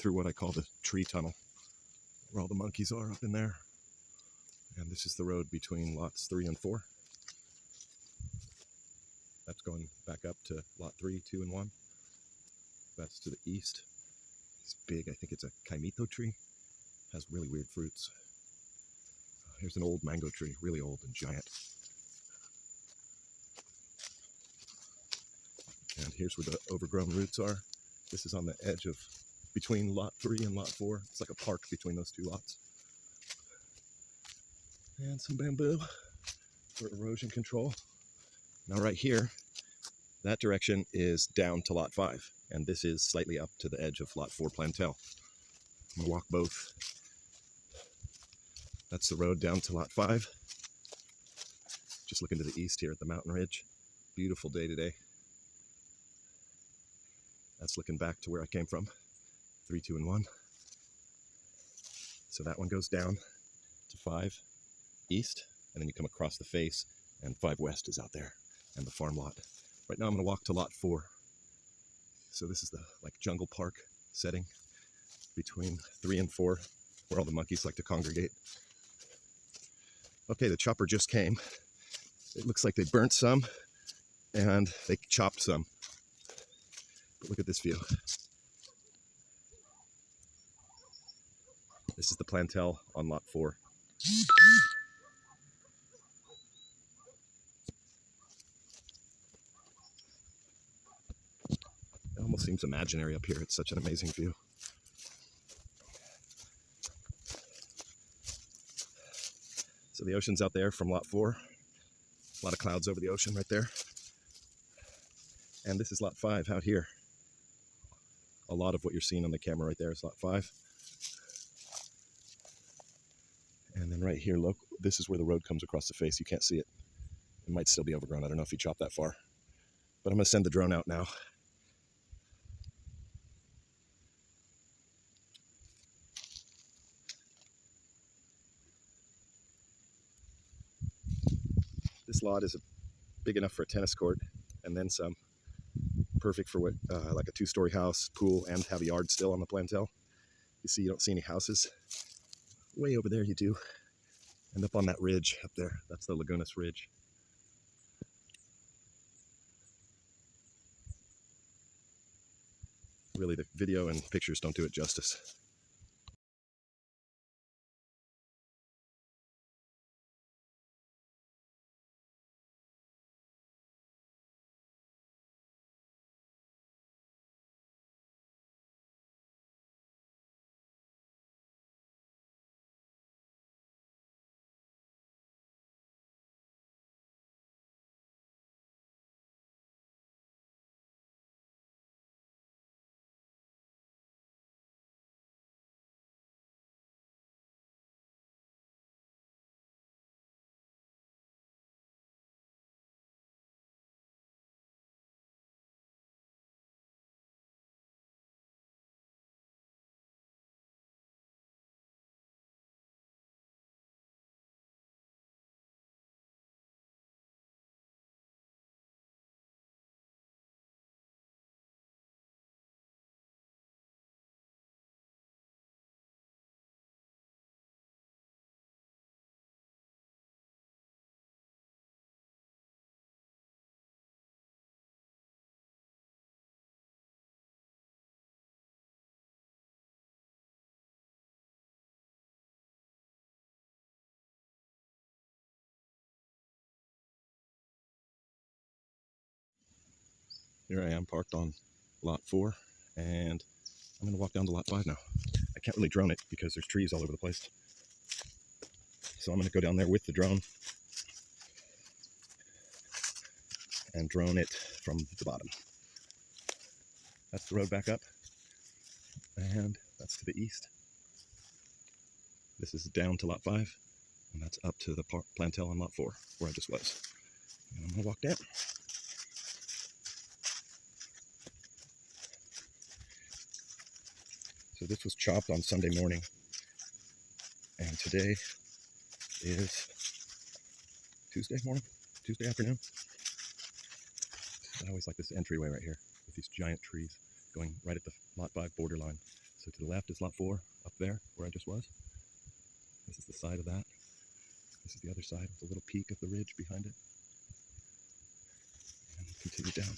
through what I call the tree tunnel, where all the monkeys are up in there. And this is the road between lots 3 and 4. That's going back up to lot 3, 2, and 1. That's to the east. It's big, I think it's a kaimito tree. Has really weird fruits. Here's an old mango tree, really old and giant. And here's where the overgrown roots are. This is on the edge of between lot 3 and lot 4. It's like a park between those two lots. And some bamboo for erosion control. Now right here, that direction is down to lot 5. And this is slightly up to the edge of lot 4 plantel. I'm gonna walk both. That's the road down to lot 5. Just looking to the east here at the mountain ridge. Beautiful day today. That's looking back to where I came from, 3, 2, and 1. So that one goes down to 5 east, and then you come across the face, and 5 west is out there, and the farm lot. Right now I'm gonna walk to lot 4. So this is the jungle park setting between 3 and 4, where all the monkeys like to congregate. Okay, the chopper just came. It looks like they burnt some, and they chopped some. But look at this view. This is the plantel on lot 4. It almost seems imaginary up here. It's such an amazing view. So the ocean's out there from lot 4. A lot of clouds over the ocean right there. And this is lot 5 out here. A lot of what you're seeing on the camera right there is lot 5. And then right here, look, this is where the road comes across the face. You can't see it. It might still be overgrown. I don't know if you chopped that far. But I'm going to send the drone out now. This lot is big enough for a tennis court, and then some. Perfect for what, like a 2-story house, pool, and have a yard still on the plantel. You see, you don't see any houses. Way over there you do. And up on that ridge up there, that's the Lagunas ridge. Really, the video and pictures don't do it justice. Here I am parked on lot 4, and I'm going to walk down to lot 5 now. I can't really drone it because there's trees all over the place. So I'm going to go down there with the drone and drone it from the bottom. That's the road back up, and that's to the east. This is down to lot 5, and that's up to the plantel on lot 4, where I just was. And I'm going to walk down. So this was chopped on Sunday morning, and today is Tuesday morning, Tuesday afternoon. I always like this entryway right here with these giant trees going right at the lot 5 borderline. So to the left is lot 4 up there where I just was. This is the side of that. This is the other side with a little peak of the ridge behind it. And continue down.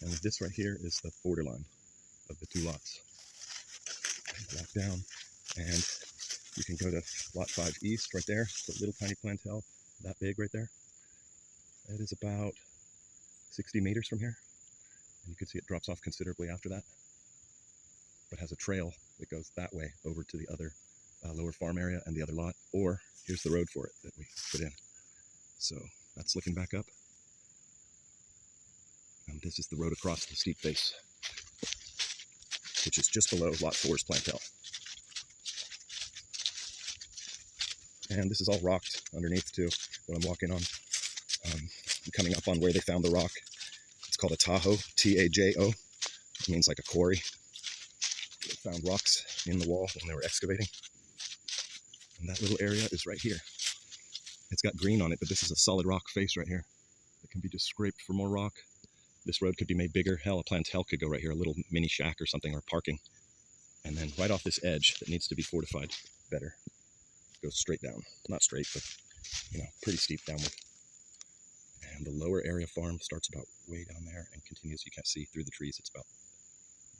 And this right here is the borderline of the two lots. Walk down, and you can go to lot 5 east right there. It's a little tiny plantel, that big right there. It is about 60 meters from here. And you can see it drops off considerably after that, but has a trail that goes that way over to the other lower farm area and the other lot. Or here's the road for it that we put in. So that's looking back up. And this is the road across the steep face, which is just below lot 4's plantel. And this is all rocked underneath too, what I'm walking on. I'm coming up on where they found the rock. It's called a Tajo, T-A-J-O. It means like a quarry. They found rocks in the wall when they were excavating. And that little area is right here. It's got green on it, but this is a solid rock face right here. It can be just scraped for more rock. This road could be made bigger. Hell, a plantel could go right here, a little mini shack or something, or parking. And then right off this edge that needs to be fortified better, goes straight down. Not straight, but, you know, pretty steep downward. And the lower area farm starts about way down there and continues. You can't see through the trees. It's about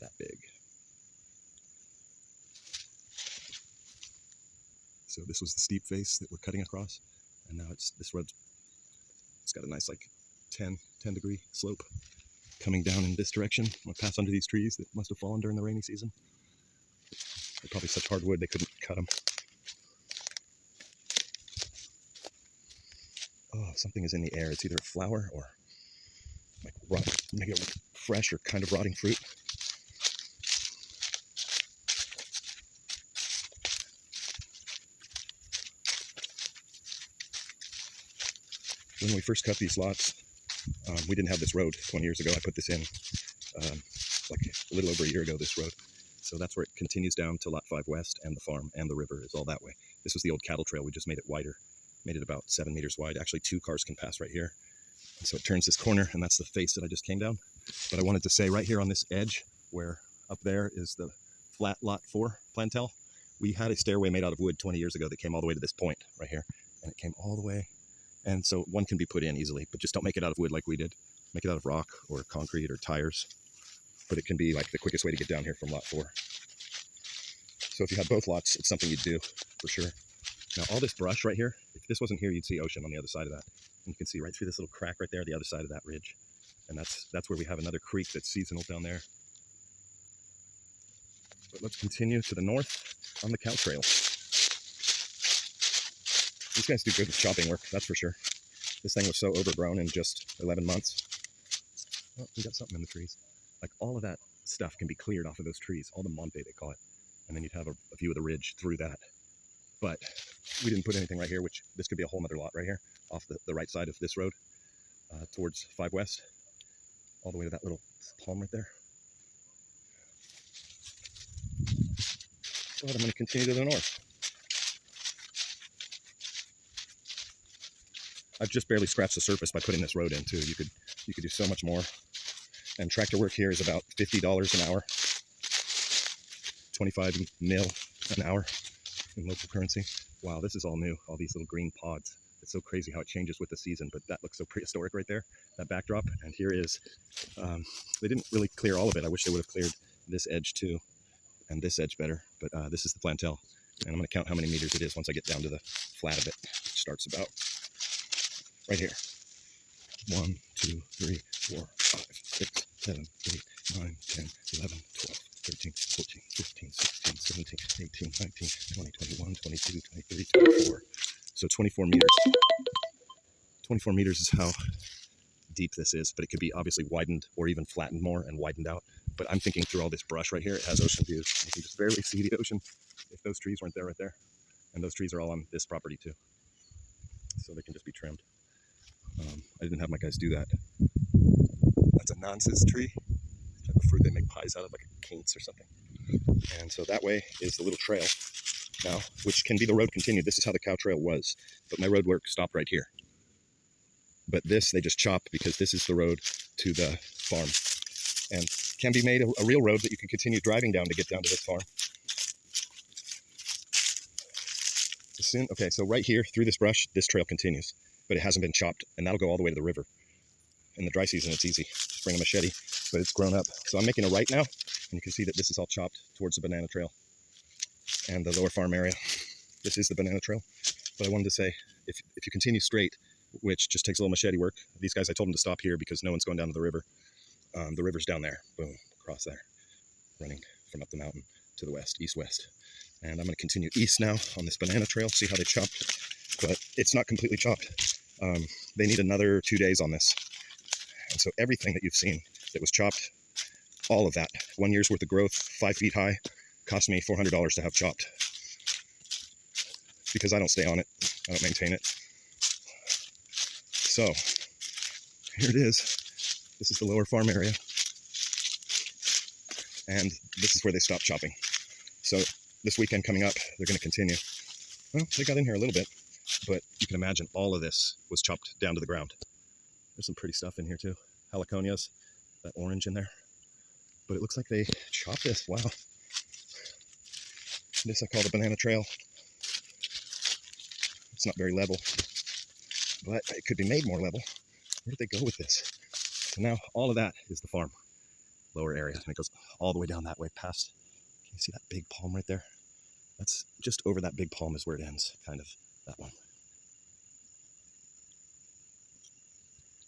that big. So this was the steep face that we're cutting across. And now it's this road. It's got a nice like 10 degree slope coming down in this direction. I'm going to pass under these trees that must have fallen during the rainy season. They're probably such hardwood they couldn't cut them. Oh, something is in the air. It's either a flower or like rot, maybe like fresh or kind of rotting fruit. When we first cut these lots, we didn't have this road 20 years ago. I put this in like a little over a year ago, this road. So that's where it continues down to lot 5 west, and the farm and the river is all that way. This was the old cattle trail. We just made it wider, made it about 7 meters wide. Actually, 2 cars can pass right here. And so it turns this corner, and that's the face that I just came down. But I wanted to say right here on this edge, where up there is the flat lot 4 plantel, we had a stairway made out of wood 20 years ago that came all the way to this point right here. And it came all the way. And so one can be put in easily, but just don't make it out of wood like we did. Make it out of rock or concrete or tires. But it can be like the quickest way to get down here from lot 4. So if you had both lots, it's something you'd do for sure. Now all this brush right here, if this wasn't here, you'd see ocean on the other side of that. And you can see right through this little crack right there, the other side of that ridge. And that's where we have another creek that's seasonal down there. But let's continue to the north on the cow trail. These guys do good with chopping work, that's for sure. This thing was so overgrown in just 11 months. Oh, we got something in the trees. Like all of that stuff can be cleared off of those trees, all the monte they call it. And then you'd have a view of the ridge through that. But we didn't put anything right here, which this could be a whole nother lot right here, off the right side of this road, towards 5 west, all the way to that little palm right there. But I'm going to continue to the north. I've just barely scratched the surface by putting this road in too. You could do so much more. And tractor work here is about $50 an hour, 25 mil an hour in local currency. Wow, this is all new. All these little green pods. It's so crazy how it changes with the season, but that looks so prehistoric right there, that backdrop. And here is, they didn't really clear all of it. I wish they would have cleared this edge too, and this edge better, but this is the plantel. And I'm going to count how many meters it is once I get down to the flat of it, which starts about right here. 1, 2, 3, 4, 5, 6, 7, 8, 9, 10, 11, 12, 13, 14, 15, 16, 17, 18, 19, 20, 21, 22, 23, 24. So 24 meters. 24 meters is how deep this is, but it could be obviously widened or even flattened more and widened out. But I'm thinking through all this brush right here, it has ocean views. You can just barely see the ocean if those trees weren't there right there. And those trees are all on this property too. So they can just be trimmed. I didn't have my guys do that. That's a nonsense tree, type of fruit they make pies out of, like a quince or something. And so that way is the little trail now, which can be the road continued. This is how the cow trail was, but my road work stopped right here. But this they just chopped because this is the road to the farm, and can be made a real road that you can continue driving down to get down to this farm. Okay, so right here through this brush, this trail continues, but it hasn't been chopped, and that'll go all the way to the river. In the dry season, it's easy. Just bring a machete, but it's grown up. So I'm making a right now, and you can see that this is all chopped towards the banana trail and the lower farm area. This is the banana trail, but I wanted to say, if you continue straight, which just takes a little machete work, these guys, I told them to stop here because no one's going down to the river. The river's down there, boom, across there, running from up the mountain to the west, east-west. And I'm going to continue east now on this banana trail, see how they chopped, but it's not completely chopped. They need another 2 days on this. And so everything that you've seen that was chopped, all of that, 1 year's worth of growth, 5 feet high, cost me $400 to have chopped. Because I don't stay on it, I don't maintain it. So, here it is. This is the lower farm area. And this is where they stopped chopping. So, this weekend coming up, they're going to continue. Well, they got in here a little bit, but you can imagine all of this was chopped down to the ground. There's some pretty stuff in here too. Heliconias, that orange in there. But it looks like they chopped this. Wow. This I call the banana trail. It's not very level, but it could be made more level. Where did they go with this? So now all of that is the farm, lower area, and it goes all the way down that way past. Can you see that big palm right there? That's just over that big palm is where it ends, kind of, that one.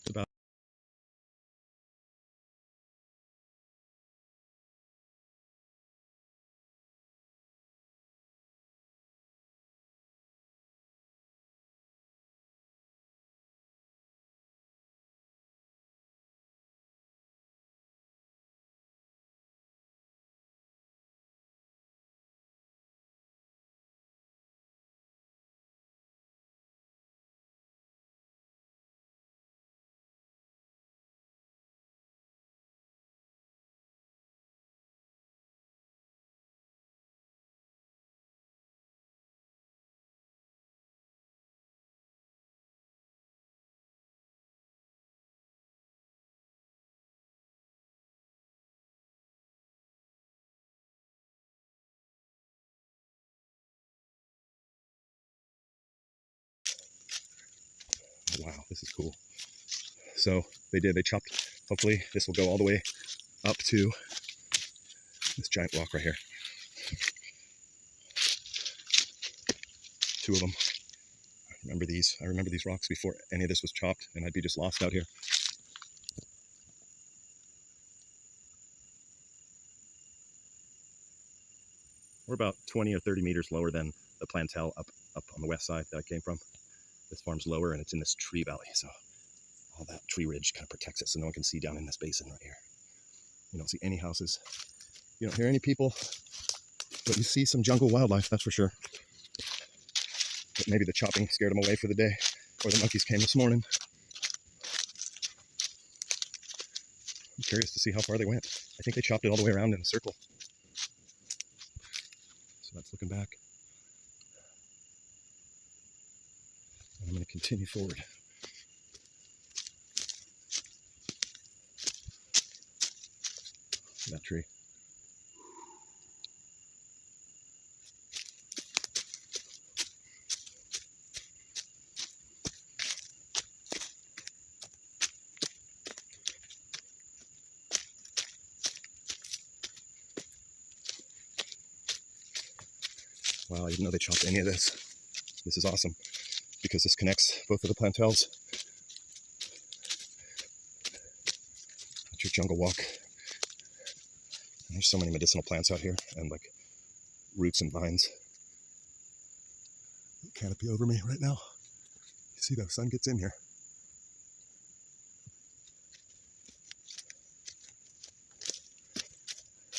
It's about wow, this is cool. So they chopped, hopefully this will go all the way up to this giant rock right here. 2 of them. I remember these rocks before any of this was chopped, and I'd be just lost out here. We're about 20 or 30 meters lower than the plantel up on the west side that I came from. This farm's lower, and it's in this tree valley, so all that tree ridge kind of protects it so no one can see down in this basin right here. You don't see any houses. You don't hear any people, but you see some jungle wildlife, that's for sure. But maybe the chopping scared them away for the day, or the monkeys came this morning. I'm curious to see how far they went. I think they chopped it all the way around in a circle. So that's looking back. And I'm going to continue forward. That tree. Wow, I didn't know they chopped any of this. This is awesome because this connects both of the plantels. That's your jungle walk. And there's so many medicinal plants out here, and like roots and vines. Canopy over me right now. You see the sun gets in here.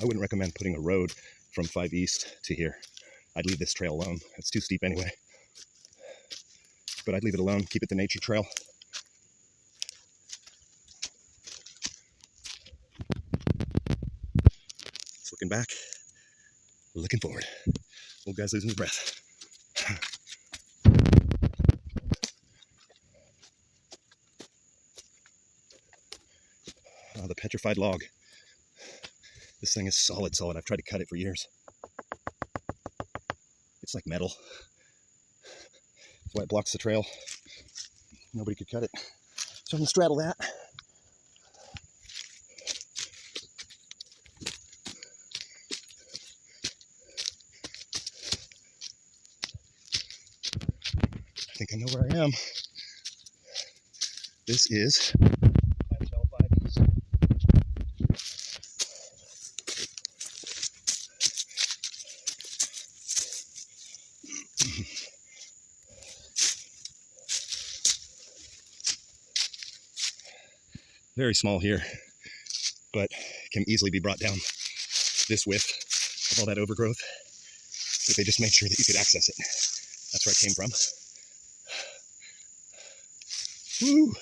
I wouldn't recommend putting a road from 5 East to here. I'd leave this trail alone. It's too steep anyway. But I'd leave it alone, keep it the nature trail. Looking back, looking forward. Old guy's losing his breath. Oh, the petrified log. This thing is solid. I've tried to cut it for years. It's like metal. That's why it blocks the trail. Nobody could cut it. So I'm gonna straddle that. I think I know where I am. This is Hotel 5 East. Very small here, but can easily be brought down this width of all that overgrowth. But they just made sure that you could access it. That's where it came from. Woo!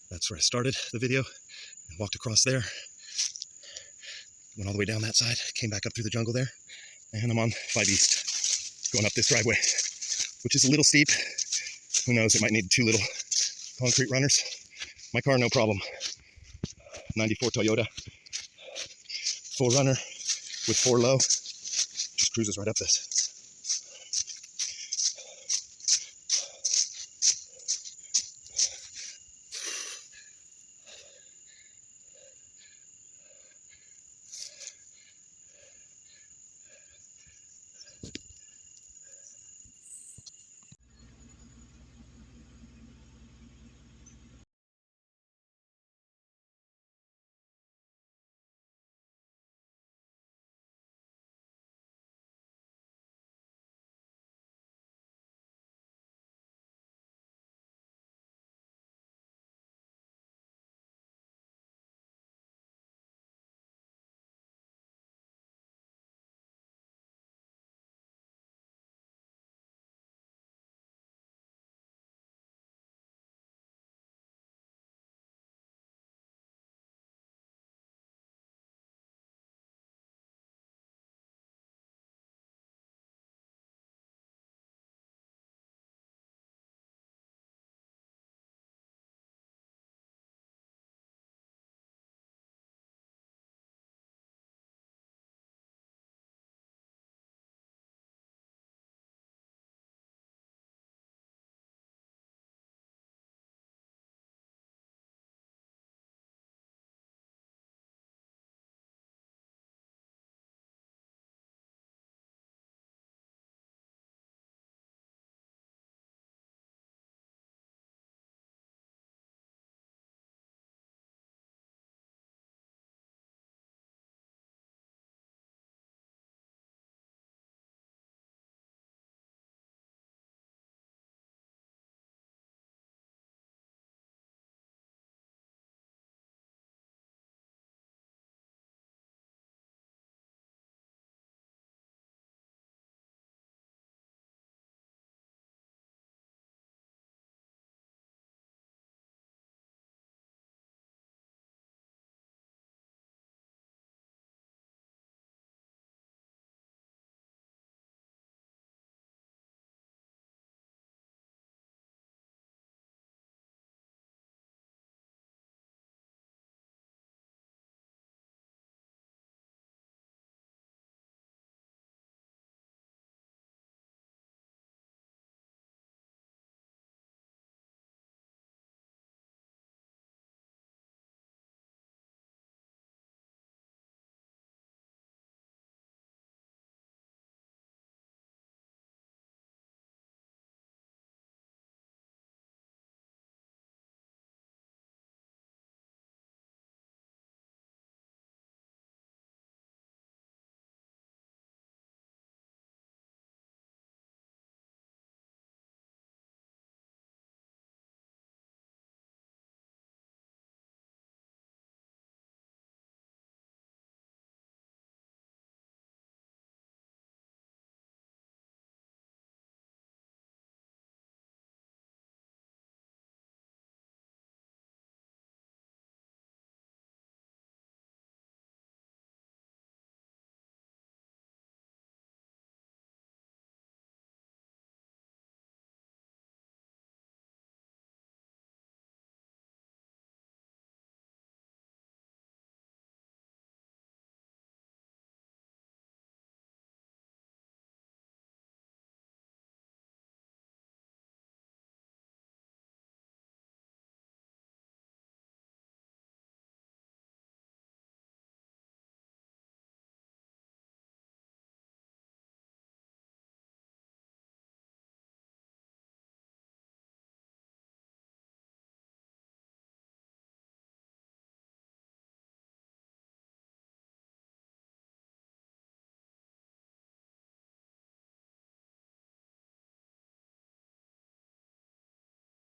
That's where I started the video and walked across there. Went all the way down that side, came back up through the jungle there, and I'm on 5 East, going up this driveway, which is a little steep. Who knows, it might need 2 little concrete runners. My car, no problem. 94 Toyota, 4Runner with 4 low, just cruises right up this.